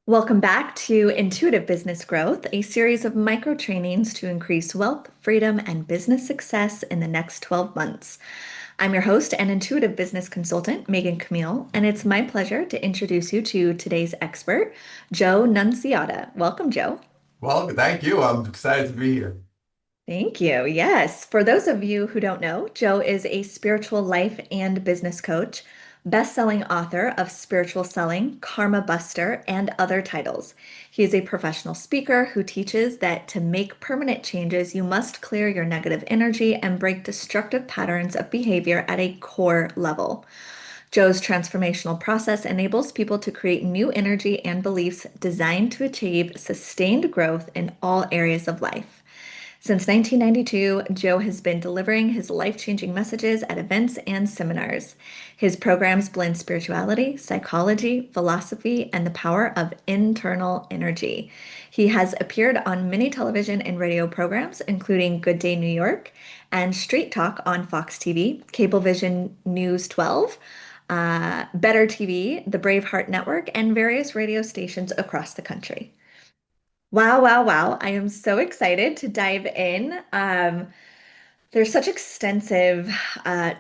Welcome back to Intuitive Business Growth, a series of micro trainings to increase wealth, freedom, and business success in the next 12 months. I'm your host and intuitive business consultant, Megan Camille, and it's my pleasure to introduce you to today's expert, Joe Nunziata. Welcome, Joe. Well, thank you. I'm excited to be here. Thank you. Yes. For those of you who don't know, Joe is a spiritual life and business coach, best-selling author of Spiritual Selling, Karma Buster, and other titles. He is a professional speaker who teaches that to make permanent changes, you must clear your negative energy and break destructive patterns of behavior at a core level. Joe's transformational process enables people to create new energy and beliefs designed to achieve sustained growth in all areas of life. Since 1992, Joe has been delivering his life-changing messages at events and seminars. His programs blend spirituality, psychology, philosophy, and the power of internal energy. He has appeared on many television and radio programs, including Good Day New York and Street Talk on Fox TV, Cablevision News 12, Better TV, the Braveheart Network, and various radio stations across the country. Wow, wow, wow. I am so excited to dive in. There's such extensive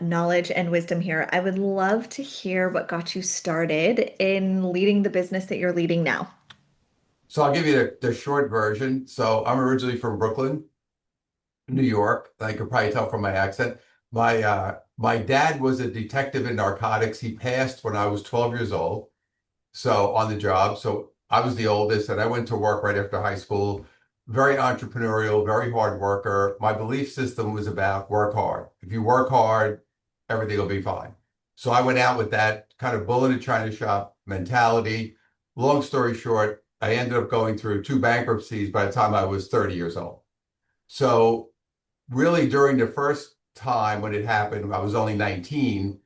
knowledge and wisdom here. I would love to hear what got you started in leading the business that you're leading now. So I'll give you the short version. So I'm originally from Brooklyn, New York. I could probably tell from my accent. My dad was a detective in narcotics. He passed when I was 12 years old. So on the job. So I was the oldest and I went to work right after high school. Very entrepreneurial, very hard worker. My belief system was about work hard. If you work hard, everything will be fine. So I went out with that kind of bull in a china shop mentality. Long story short, I ended up going through two bankruptcies by the time I was 30 years old. So really during the first time when it happened, I was only 19.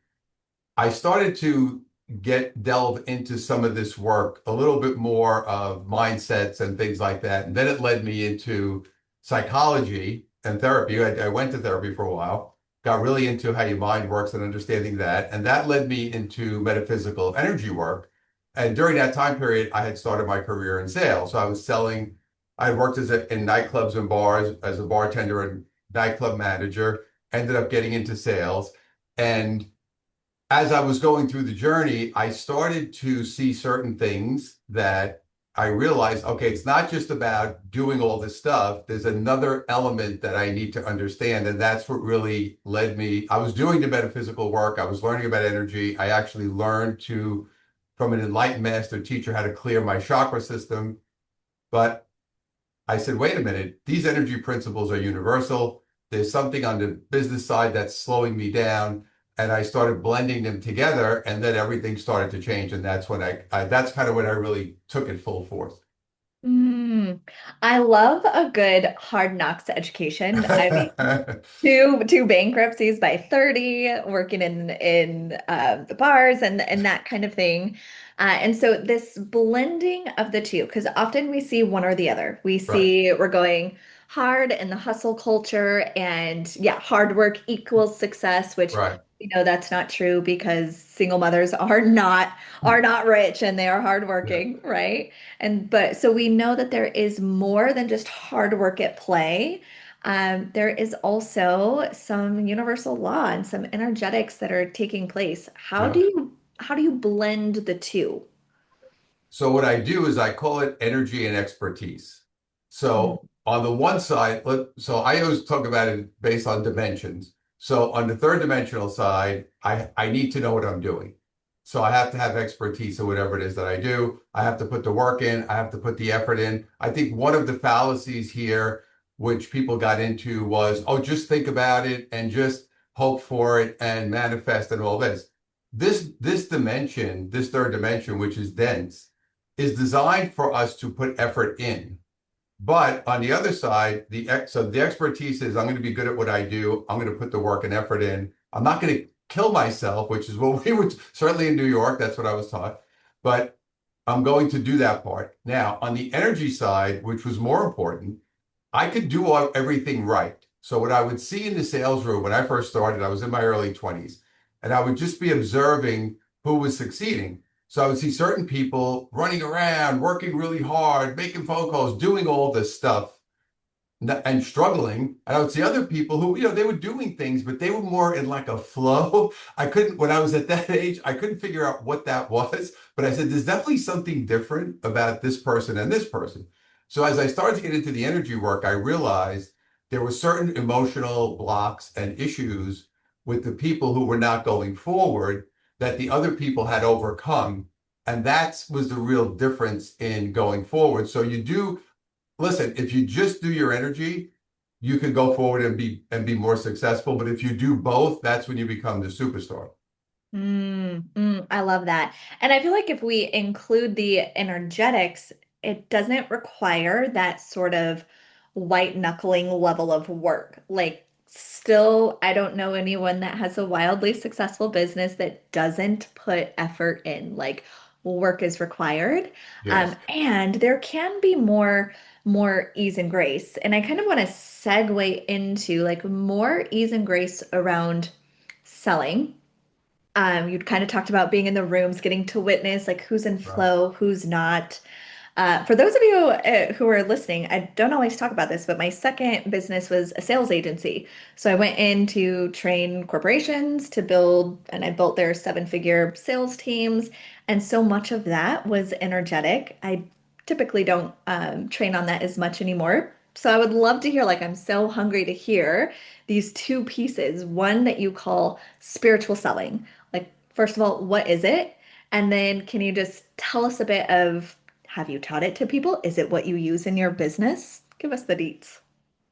I started to delve into some of this work, a little bit more of mindsets and things like that. And then it led me into psychology and therapy. I went to therapy for a while, got really into how your mind works and understanding that. And that led me into metaphysical energy work. And during that time period, I had started my career in sales. So I was selling, I worked in nightclubs and bars as a bartender and nightclub manager, ended up getting into sales. And as I was going through the journey, I started to see certain things that I realized, okay, it's not just about doing all this stuff. There's another element that I need to understand. And that's what really led me. I was doing the metaphysical work. I was learning about energy. I actually learned from an enlightened master teacher, how to clear my chakra system. But I said, wait a minute, these energy principles are universal. There's something on the business side that's slowing me down. And I started blending them together, and then everything started to change. And that's when that's kind of when I really took it full force. Mm, I love a good hard knocks education. I mean, two bankruptcies by 30, working in the bars and that kind of thing. And so this blending of the two, because often we see one or the other. We Right, see we're going hard in the hustle culture, and yeah, hard work equals success, which right. that's not true because single mothers are not rich and they are Yeah. hardworking, right? And but so we know that there is more than just hard work at play. There is also some universal law and some energetics that are taking place. Yeah. How do you blend the two? So what I do is I call it energy and expertise. Mm. So on the one side, so I always talk about it based on dimensions. So on the third dimensional side, I need to know what I'm doing. So I have to have expertise in whatever it is that I do. I have to put the work in. I have to put the effort in. I think one of the fallacies here, which people got into was, oh, just think about it and just hope for it and manifest and all this. This dimension, this third dimension, which is dense, is designed for us to put effort in. But on the other side, the expertise is I'm going to be good at what I do. I'm going to put the work and effort in. I'm not going to kill myself, which is what we would certainly in New York. That's what I was taught. But I'm going to do that part. Now, on the energy side, which was more important, I could do everything right. So what I would see in the sales room when I first started, I was in my early 20s, and I would just be observing who was succeeding. So I would see certain people running around, working really hard, making phone calls, doing all this stuff and struggling. And I would see other people who, they were doing things, but they were more in like a flow. I couldn't, when I was at that age, I couldn't figure out what that was. But I said, there's definitely something different about this person and this person. So as I started to get into the energy work, I realized there were certain emotional blocks and issues with the people who were not going forward that the other people had overcome. And that was the real difference in going forward. So you do listen, if you just do your energy, you can go forward and be more successful. But if you do both, that's when you become the superstar. I love that. And I feel like if we include the energetics, it doesn't require that sort of white knuckling level of work. Like, still, I don't know anyone that has a wildly successful business that doesn't put effort in. Like, work is required. Yes. And there can be more ease and grace. And I kind of want to segue into like more ease and grace around selling. You'd kind of talked about being in the rooms, getting to witness like who's in Right. flow, who's not. For those of you who are listening, I don't always talk about this, but my second business was a sales agency. So I went in to train corporations to build, and I built their seven-figure sales teams. And so much of that was energetic. I typically don't train on that as much anymore. So I would love to hear, like, I'm so hungry to hear these two pieces. One that you call spiritual selling. Like, first of all, what is it? And then can you just tell us a bit of have you taught it to people? Is it what you use in your business? Give us the deets.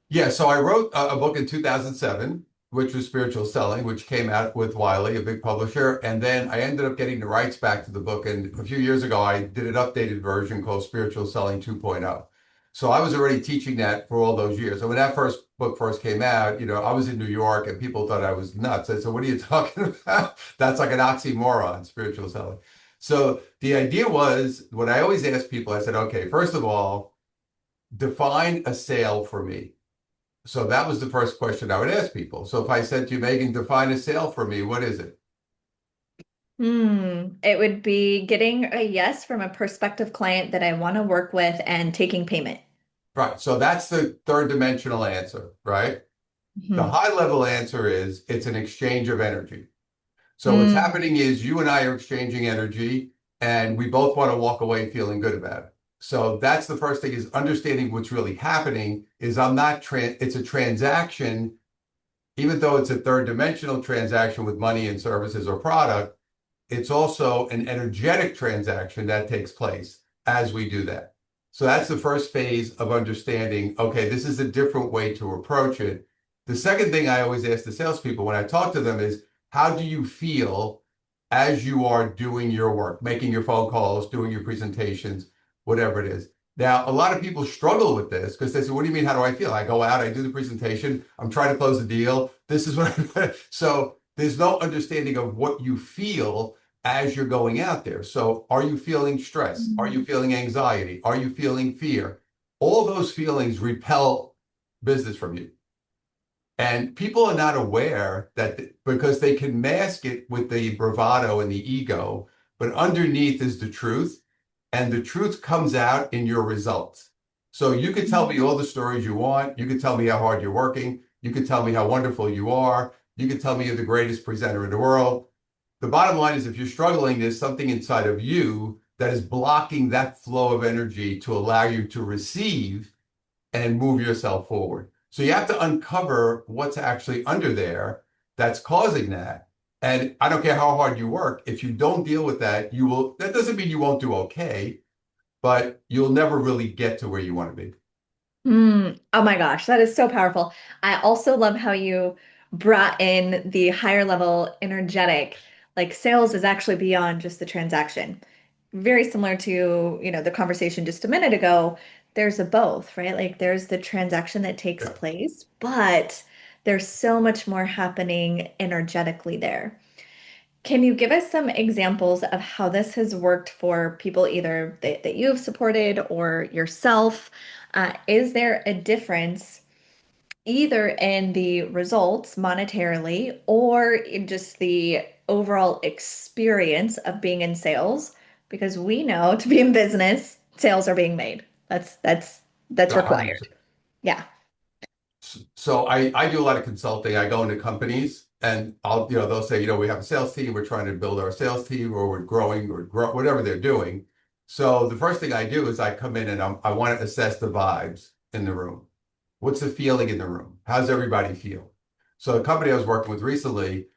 Yeah, so I wrote a book in 2007, which was Spiritual Selling, which came out with Wiley, a big publisher. And then I ended up getting the rights back to the book. And a few years ago, I did an updated version called Spiritual Selling 2.0. So I was already teaching that for all those years. And when that first book first came out, I was in New York and people thought I was nuts. I said, what are you talking about? That's like an oxymoron, spiritual selling. So the idea was what I always ask people, I said, okay, first of all, define a sale for me. So that was the first question I would ask people. So if I said to you, Megan, define a sale for me, what is it? It would be getting a yes from a prospective client that I want to work with and taking payment. Right. So that's the third dimensional answer, right? The Mhm. high level answer is it's an exchange of energy. So what's Mm, happening is you and I are exchanging energy and we both want to walk away feeling good about it. So that's the first thing is understanding what's really happening is it's a transaction, even though it's a third dimensional transaction with money and services or product, it's also an energetic transaction that takes place as we do that. So that's the first phase of understanding, okay, this is a different way to approach it. The second thing I always ask the salespeople when I talk to them is, how do you feel as you are doing your work, making your phone calls, doing your presentations, whatever it is? Now, a lot of people struggle with this because they say, what do you mean, how do I feel? I go out, I do the presentation, I'm trying to close the deal. This is what I'm, so there's no understanding of what you feel as you're going out there. So are you feeling stress? Are you mm, feeling anxiety? Are you feeling fear? All those feelings repel business from you. And people are not aware that because they can mask it with the bravado and the ego, but underneath is the truth. And the truth comes out in your results. So you could tell me all the stories you want. You could tell me how hard you're working. You could tell me how wonderful you are. You could tell me you're the greatest presenter in the world. The bottom line is if you're struggling, there's something inside of you that is blocking that flow of energy to allow you to receive and move yourself forward. So you have to uncover what's actually under there that's causing that. And I don't care how hard you work, if you don't deal with that, that doesn't mean you won't do okay, but you'll never really get to where you want to be. Oh my gosh, that is so powerful. I also love how you brought in the higher level energetic. Like sales is actually beyond just the transaction. Very similar to, the conversation just a minute ago. There's a both, right? Like there's the transaction that takes Yeah. place, but there's so much more happening energetically there. Can you give us some examples of how this has worked for people either that you have supported or yourself? Is there a difference either in the results monetarily or in just the overall experience of being in sales because we know to be in business, sales are being made. That's Yeah, required. 100%. Yeah. So I do a lot of consulting. I go into companies and they'll say, we have a sales team, we're trying to build our sales team, or we're growing or whatever they're doing. So the first thing I do is I come in and I want to assess the vibes in the room. What's the feeling in the room? How's everybody feel? So the company I was working with recently,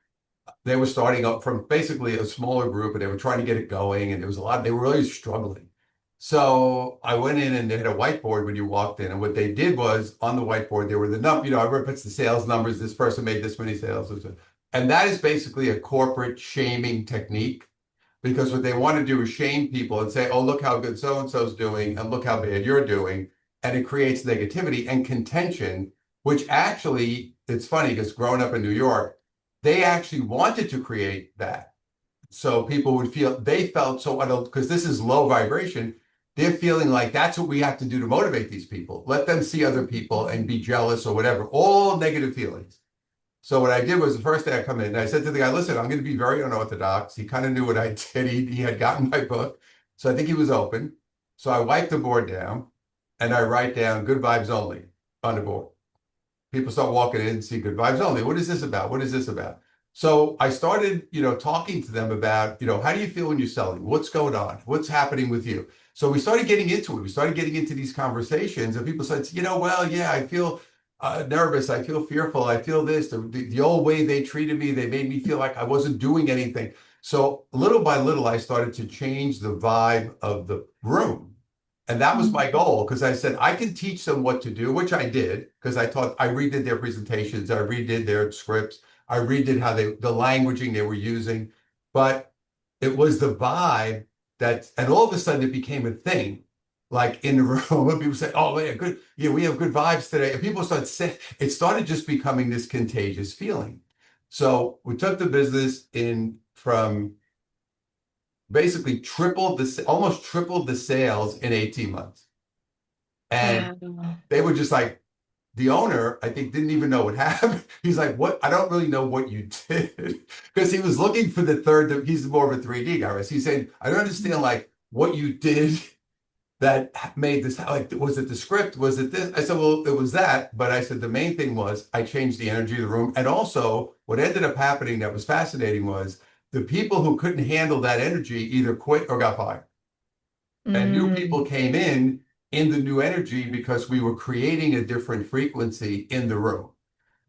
they were starting up from basically a smaller group and they were trying to get it going. And there was they were really struggling. So I went in and they had a whiteboard when you walked in. And what they did was on the whiteboard, there were everyone puts the sales numbers. This person made this many sales. And that is basically a corporate shaming technique because what they want to do is shame people and say, oh, look how good so and so's doing and look how bad you're doing. And it creates negativity and contention, which actually, it's funny because growing up in New York, they actually wanted to create that. So people would feel, they felt so, because this is low vibration, they're feeling like that's what we have to do to motivate these people. Let them see other people and be jealous or whatever, all negative feelings. So what I did was the first day I come in, I said to the guy, listen, I'm going to be very unorthodox. He kind of knew what I did. He had gotten my book. So I think he was open. So I wiped the board down and I write down good vibes only on the board. People start walking in and see good vibes only. What is this about? What is this about? So I started, talking to them about, how do you feel when you're selling? What's going on? What's happening with you? So we started getting into it. We started getting into these conversations, and people said, well, yeah, I feel nervous. I feel fearful. I feel this. The old way they treated me, they made me feel like I wasn't doing anything. So little by little, I started to change the vibe of the room. And that was my goal because I said I can teach them what to do, which I did because I redid their presentations, I redid their scripts, I redid the languaging they were using, but it was the vibe and all of a sudden it became a thing. Like in the room, when people say, "Oh, yeah, good, yeah, we have good vibes today," and people started saying, it started just becoming this contagious feeling. So we took the business in from basically almost tripled the sales in 18 months. And Wow. they were just like, the owner, I think, didn't even know what happened. He's like, what? I don't really know what you did. Because he was looking for the third, he's more of a 3D guy, right? So he said, I don't understand like what you did that made this, like, was it the script? Was it this? I said, well, it was that. But I said, the main thing was I changed the energy of the room. And also what ended up happening that was fascinating was the people who couldn't handle that energy either quit or got fired. And new people Mm. came in the new energy because we were creating a different frequency in the room.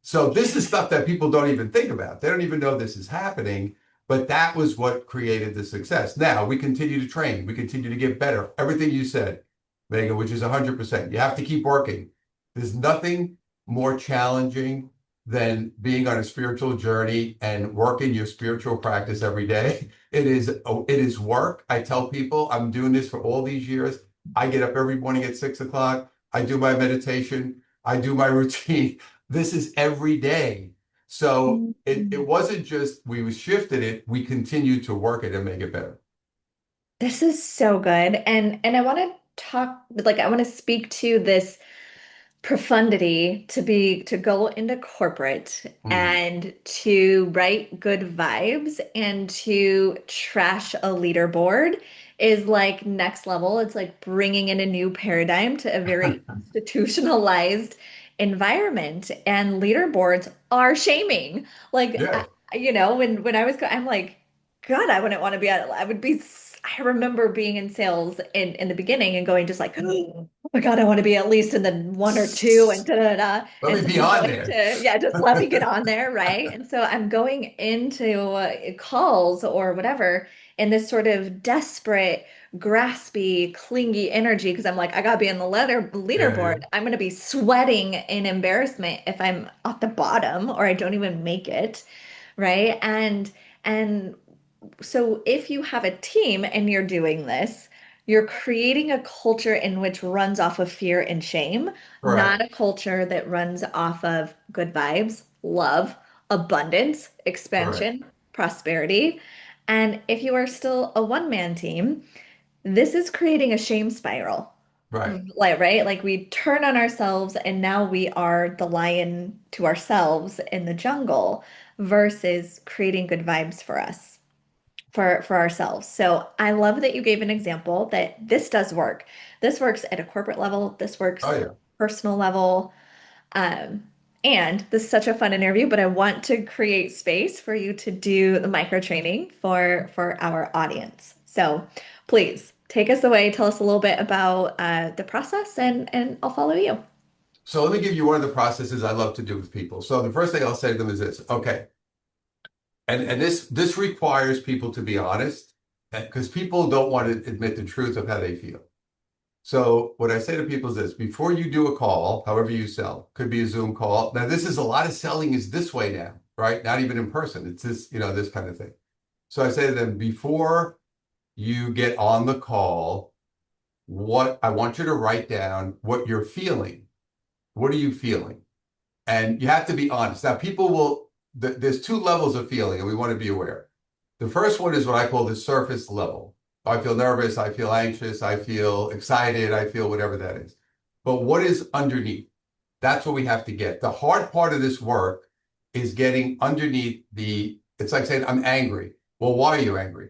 So this is stuff that people don't even think about. They don't even know this is happening, but that was what created the success. Now we continue to train, we continue to get better. Everything you said, Megan, which is 100%. You have to keep working. There's nothing more challenging than being on a spiritual journey and working your spiritual practice every day. It is work. I tell people I'm doing this for all these years. I get up every morning at 6 o'clock. I do my meditation. I do my routine. This is every day. So it Mm. wasn't just we shifted it, we continued to work it and make it better. This is so good. And I want to talk like I want to speak to this profundity to go into corporate Mhm. and to write good vibes and to trash a leaderboard is like next level. It's like bringing in a new paradigm to a very institutionalized environment, and leaderboards are shaming. Like Yeah, when I was I'm like, God, I wouldn't want to be at I would be I remember being in sales in the beginning and going just like oh my God, I want to be at least in the one or two and da da da. let And me so be I'm on going there. to, yeah, just let me get on there, right? And so I'm going into calls or whatever in this sort of desperate, graspy, clingy energy because I'm like, I gotta be in the Yeah, leaderboard. yeah. I'm gonna be sweating in embarrassment if I'm at the bottom or I don't even make it, right? And so if you have a team and you're doing this, you're creating a culture in which runs off of fear and shame, not Correct. a culture that runs off of good vibes, love, abundance, Correct. expansion, prosperity. And if you are still a one-man team, this is creating a shame spiral. Right. Like, right? Like we turn on ourselves and now we are the lion to ourselves in the jungle versus creating good vibes for us. for ourselves. So I love that you gave an example that this does work. This works at a corporate level, this Oh works yeah. personal level. Um, and this is such a fun interview, but I want to create space for you to do the micro training for our audience. So please take us away. Tell us a little bit about the process, and I'll follow you. So let me give you one of the processes I love to do with people. So the first thing I'll say to them is this, okay, and this requires people to be honest, because people don't want to admit the truth of how they feel. So what I say to people is this, before you do a call, however you sell, could be a Zoom call. Now this is a lot of selling is this way now, right? Not even in person. It's this, this kind of thing. So I say to them, before you get on the call, what I want you to write down what you're feeling. What are you feeling? And you have to be honest. Now, people will, there's two levels of feeling, and we want to be aware. The first one is what I call the surface level. I feel nervous, I feel anxious, I feel excited, I feel whatever that is. But what is underneath? That's what we have to get. The hard part of this work is getting underneath it's like saying, I'm angry. Well, why are you angry?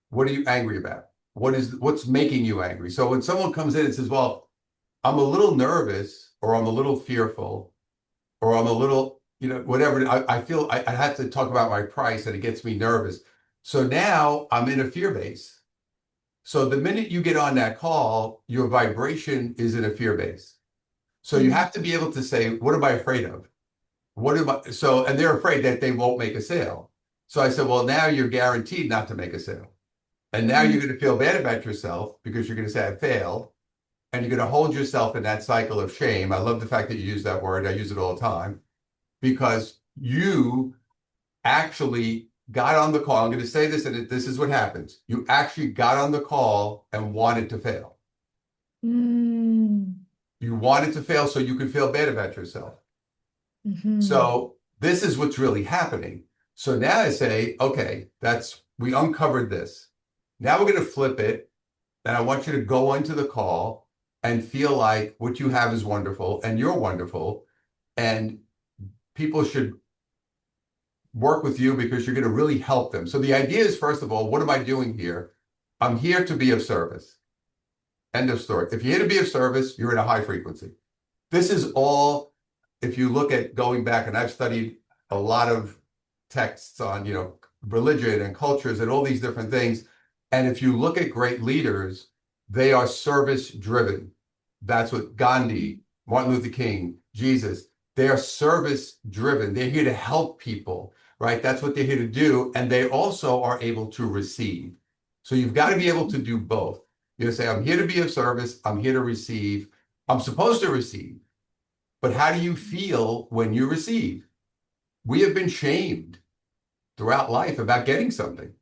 What are you angry about? What's making you angry? So when someone comes in and says, well, I'm a little nervous or I'm a little fearful or I'm a little, whatever. I feel I have to talk about my price and it gets me nervous. So now I'm in a fear base. So the minute you get on that call, your vibration is in a fear base. So you Mm, have to be able to say, what am I afraid of? What am I? So, and they're afraid that they won't make a sale. So I said, well, now you're guaranteed not to make a sale. And now you're mm, going to feel bad about yourself because you're going to say, I failed. And you're going to hold yourself in that cycle of shame. I love the fact that you use that word. I use it all the time because you actually got on the call. I'm going to say this, and this is what happens. You actually got on the call and wanted to fail. mm, You wanted to fail so you could feel bad about yourself. mhm, So this is what's really happening. So now I say, okay, we uncovered this. Now we're going to flip it, and I want you to go into the call and feel like what you have is wonderful and you're wonderful, and people should work with you because you're going to really help them. So the idea is, first of all, what am I doing here? I'm here to be of service. End of story. If you're here to be of service, you're in a high frequency. This is all, if you look at going back, and I've studied a lot of texts on, religion and cultures and all these different things. And if you look at great leaders, they are service driven. That's what Gandhi, Martin Luther King, Jesus, they are service driven. They're here to help people, right? That's what they're here to do. And they also are able to receive. So you've got to be able to do both. You say, I'm here to be of service. I'm here to receive. I'm supposed to receive. But how do you feel when you receive? We have been shamed throughout life about getting something.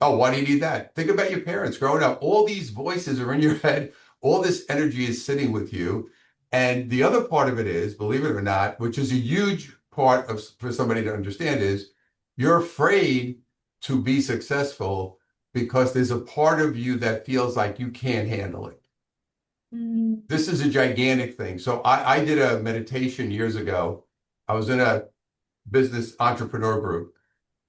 Oh, why do you need that? Think about your parents growing up. All these voices are in your head. All this energy is sitting with you. And the other part of it is, believe it or not, which is a huge part of for somebody to understand is you're afraid to be successful because there's a part of you that feels like you can't handle it. mm, This is a gigantic thing. So I did a meditation years ago. I was in a business entrepreneur group.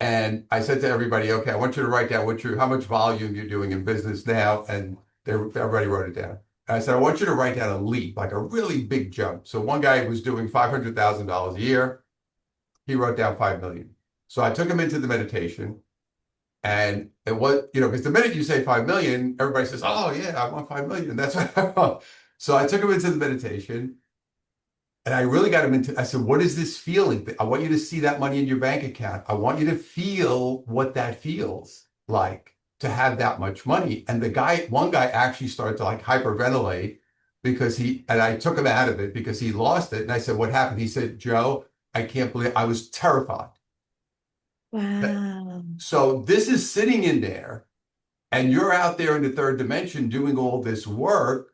And I said to everybody, okay, I want you to write down how much volume you're doing in business now. And everybody wrote it down. And I said, I want you to write down a leap, like a really big jump. So one guy was doing $500,000 a year. He wrote down 5 million. So I took him into the meditation and it was, because the minute you say 5 million, everybody says, oh yeah, I want 5 million. That's what I want. So I took him into the meditation and I really got him into, I said, what is this feeling? I want you to see that money in your bank account. I want you to feel what that feels like to have that much money. And one guy actually started to like hyperventilate and I took him out of it because he lost it. And I said, what happened? He said, Joe, I can't believe I was terrified. wow. So this is sitting in there and you're out there in the third dimension doing all this work.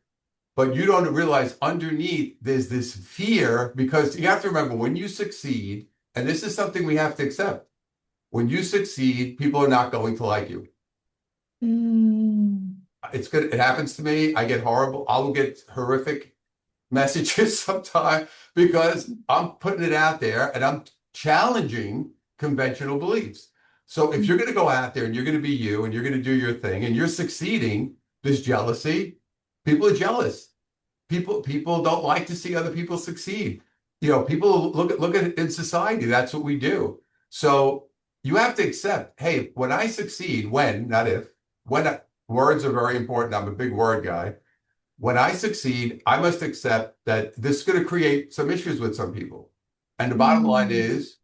But you don't realize underneath there's this fear because you have to remember when you succeed, and this is something we have to accept. When you succeed, people are not going to like you. Mm, It's good. It happens to me. I will get horrific messages sometimes because I'm putting it out there and I'm challenging conventional beliefs. So if you're going to go out there and you're going to be you and you're going to do your thing and you're succeeding, there's jealousy. People are jealous. People don't like to see other people succeed. People look at it in society. That's what we do. So you have to accept, hey, when I succeed, when, not if, words are very important. I'm a big word guy. When I succeed, I must accept that this is going to create some issues with some people. And the bottom line Mm. is,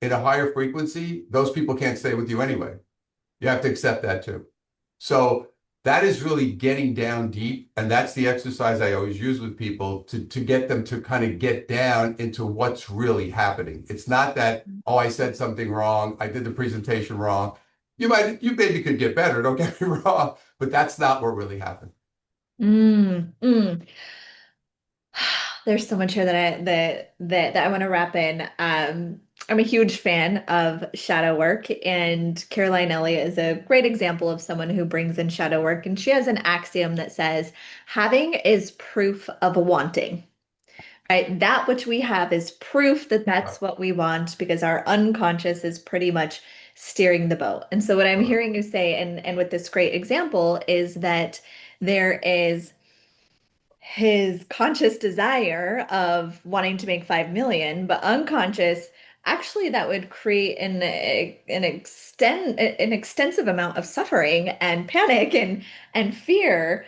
in a higher frequency, those people can't stay with you anyway. You have to accept that too. So that is really getting down deep. And that's the exercise I always use with people to get them to kind of get down into what's really happening. It's not that, oh, I said something wrong. I did the presentation wrong. You maybe could get better, don't get me wrong, but that's not what really happened. Mm, mm. There's so much here that I want to wrap in. I'm a huge fan of shadow work, and Caroline Elliott is a great example of someone who brings in shadow work. And she has an axiom that says, having is proof of wanting, right? That which we have is proof that Right. that's what we want because our unconscious is pretty much steering the boat. And so what I'm Right. hearing you say, and with this great example, is that there is his conscious desire of wanting to make 5 million, but unconscious, actually that would create an extensive amount of suffering and panic and fear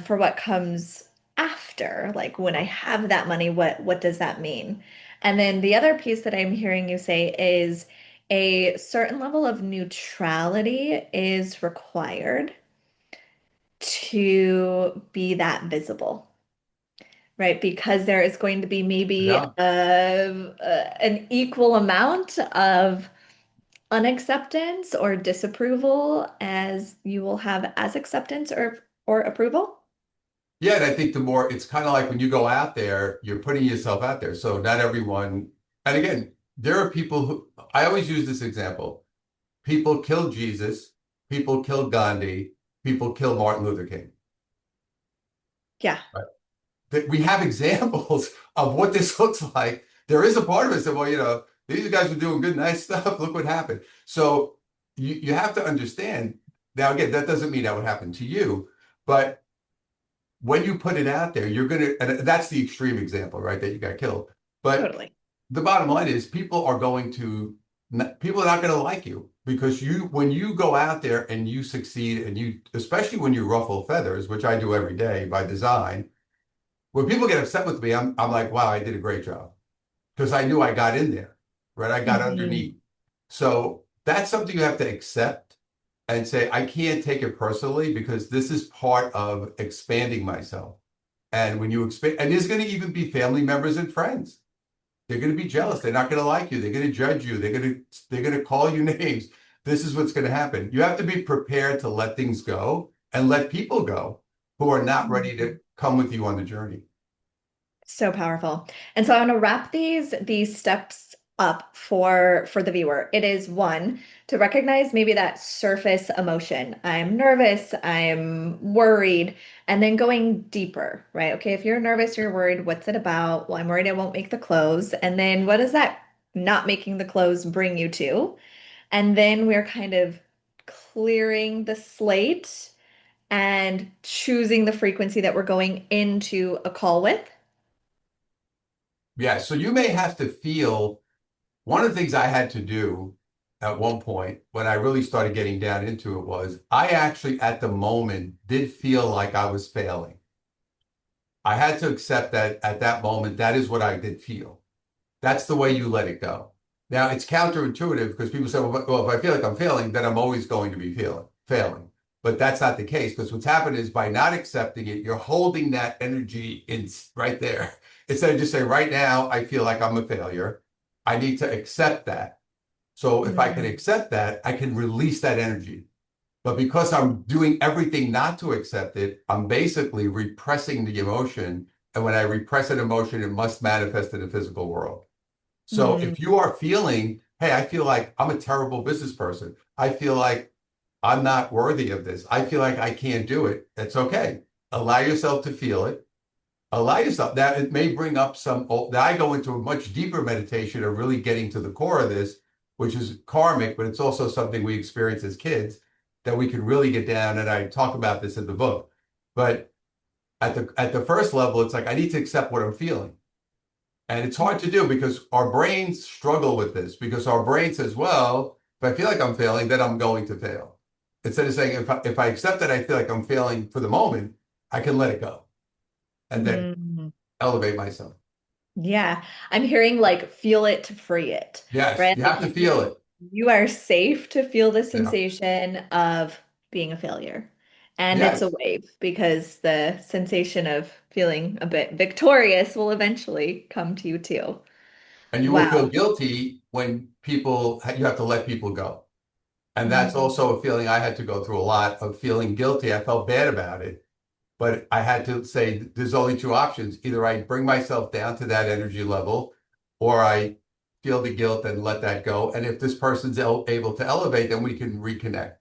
for what comes after. Like when I have that money, what does that mean? And then the other piece that I'm hearing you say is a certain level of neutrality is required to be that visible, right? Because there is going to be maybe Yeah. an equal amount of unacceptance or disapproval as you will have as acceptance or approval. Yeah, and I think the more it's kind of like when you go out there, you're putting yourself out there. So not everyone, and again, there are people who I always use this example. People killed Jesus, people killed Gandhi, people killed Martin Luther King. Yeah, Right? That we have examples of what this looks like. There is a part of us that, well, these guys were doing good, nice stuff. Look what happened. So you have to understand. Now, again, that doesn't mean that would happen to you, but when you put it out there, you're going to, and that's the extreme example, right? That you got killed. But totally. the bottom line is people are not going to like you because when you go out there and you succeed and especially when you ruffle feathers, which I do every day by design, when people get upset with me, I'm like, wow, I did a great job because I knew I got in there, right? I got Mhm. underneath. So that's something you have to accept and say, I can't take it personally because this is part of expanding myself. And when you expand, and there's going to even be family members and friends. They're going to be jealous. They're not going to like you. They're going to judge you. They're going to call you names. This is what's going to happen. You have to be prepared to let things go and let people go who are not ready to Mhm. come with you on the journey. So powerful. And so I want to wrap these steps up for the viewer. It is one, to recognize maybe that surface emotion. I'm nervous, I'm worried, and then going deeper, right? Okay, if you're nervous, you're worried, what's it about? Well, I'm worried I won't make the close. And then what does that not making the close bring you to? And then we're kind of clearing the slate and choosing the frequency that we're going into a call with. Yeah. So you may have to feel one of the things I had to do at one point when I really started getting down into it was I actually at the moment did feel like I was failing. I had to accept that at that moment, that is what I did feel. That's the way you let it go. Now it's counterintuitive because people say, well, if I feel like I'm failing, then I'm always going to be failing. But that's not the case because what's happened is by not accepting it, you're holding that energy in right there. Instead of just saying, right now, I feel like I'm a failure. I need to accept that. So if I can Mm. accept that, I can release that energy. But because I'm doing everything not to accept it, I'm basically repressing the emotion. And when I repress an emotion, it must manifest in the physical world. So Mm. if you are feeling, hey, I feel like I'm a terrible business person. I feel like I'm not worthy of this. I feel like I can't do it. That's okay. Allow yourself to feel it. Allow yourself. Now, it may bring up some, now I go into a much deeper meditation of really getting to the core of this. which is karmic, but it's also something we experience as kids that we can really get down. And I talk about this in the book. But at the first level, it's like I need to accept what I'm feeling. And it's hard to do because our brains struggle with this because our brain says, well, if I feel like I'm failing, then I'm going to fail. Instead of saying, if I accept that I feel like I'm failing for the moment, I can let it go and then Mm. elevate myself. Yeah, I'm hearing like feel it to free it, Yes, right? you Like have to feel it. you are safe to feel the Yeah. sensation of being a failure. And it's a Yes. wave because the sensation of feeling a bit victorious will eventually come to you too. And you will feel Wow. guilty when you have to let people go. And that's Mm. also a feeling I had to go through a lot of feeling guilty. I felt bad about it. But I had to say there's only two options. Either I bring myself down to that energy level or I feel the guilt and let that go. And if this person's able to elevate, then we can reconnect.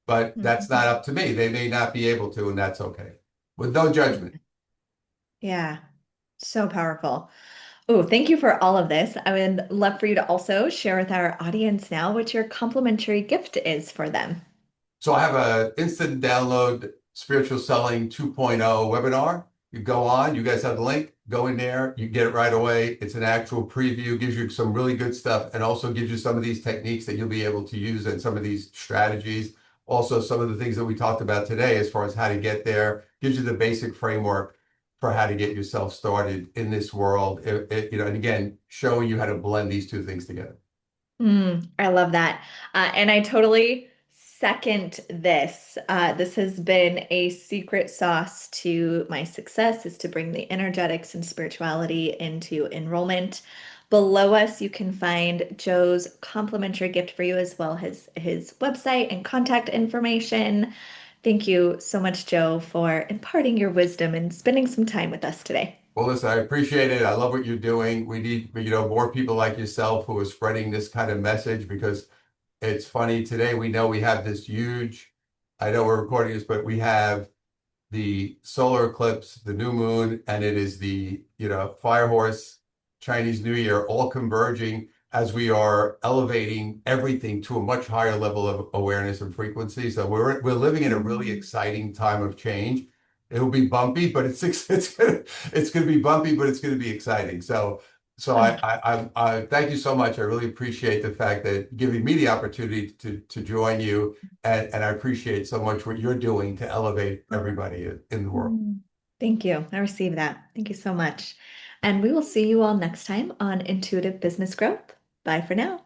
But that's not Mhm. up to me. They may not be able to, and that's okay. With no judgment. Yeah, so powerful. Oh, thank you for all of this. I would love for you to also share with our audience now what your complimentary gift is for them. So I have a instant download spiritual selling 2.0 webinar. You go on, you guys have the link, go in there, you get it right away. It's an actual preview, gives you some really good stuff, and also gives you some of these techniques that you'll be able to use and some of these strategies. Also, some of the things that we talked about today as far as how to get there, gives you the basic framework for how to get yourself started in this world. And again, showing you how to blend these two things together. I love that. And I totally second this. This has been a secret sauce to my success is to bring the energetics and spirituality into enrollment. Below us, you can find Joe's complimentary gift for you as well as his website and contact information. Thank you so much, Joe, for imparting your wisdom and spending some time with us today. Well, listen, I appreciate it. I love what you're doing. We need, more people like yourself who are spreading this kind of message because it's funny. Today, we know we have this huge, I know we're recording this, but we have the solar eclipse, the new moon, and it is the, fire horse, Chinese New Year, all converging as we are elevating everything to a much higher level of awareness and frequency. So we're living in a really Mm. exciting time of change. It'll be bumpy, but it's gonna be bumpy, but it's gonna be exciting. So I thank you so much. I really appreciate the fact that giving me the opportunity to join you and I appreciate so much what you're doing to elevate everybody in the world. Mm. Thank you. I received that. Thank you so much. And we will see you all next time on Intuitive Business Growth. Bye for now.